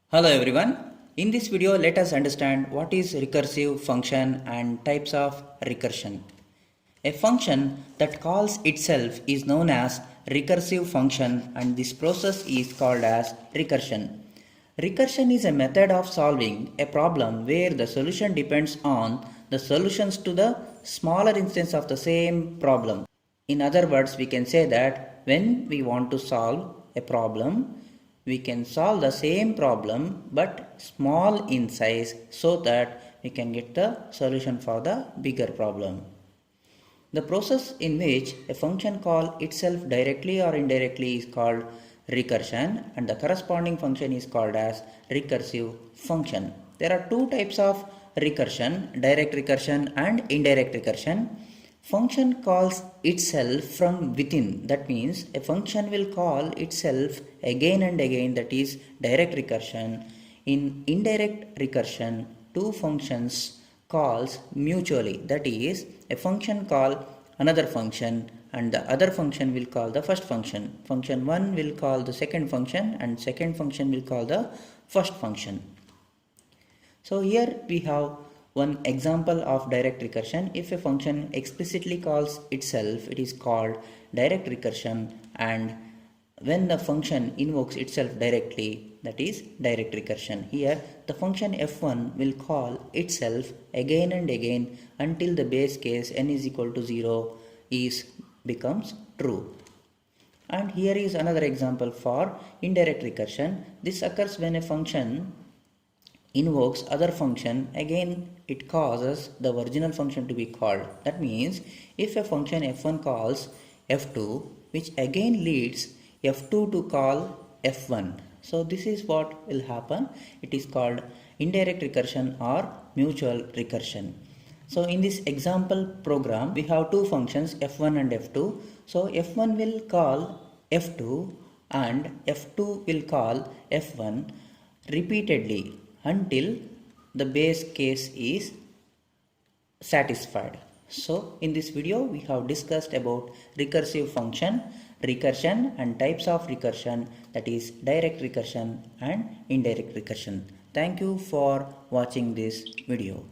Hello everyone. In this video, let us understand what is recursive function and types of recursion. A function that calls itself is known as recursive function and this process is called as recursion. Recursion is a method of solving a problem where the solution depends on the solutions to the smaller instance of the same problem. In other words, we can say that when we want to solve a problem, we can solve the same problem but small in size so that we can get the solution for the bigger problem. The process in which a function call itself directly or indirectly is called recursion and the corresponding function is called as recursive function. There are two types of recursion, direct recursion and indirect recursion. Function calls itself from within. That means a function will call itself again and again, that is direct recursion. In indirect recursion, two functions calls mutually, that is a function call another function and the other function will call the first function. Function 1 will call the second function and second function will call the first function. So here we have one example of direct recursion. If a function explicitly calls itself, it is called direct recursion, and when the function invokes itself directly, that is direct recursion. Here the function f1 will call itself again and again until the base case n is equal to 0 becomes true. And here is another example for indirect recursion. This occurs when a function invokes other function, again it causes the original function to be called. That means if a function f1 calls f2, which again leads f2 to call f1. So this is what will happen. It is called indirect recursion or mutual recursion. So in this example program, we have two functions f1 and f2. So f1 will call f2 and f2 will call f1 repeatedly until the base case is satisfied. So in this video we have discussed about recursive function, recursion and types of recursion, that is direct recursion and indirect recursion. Thank you for watching this video.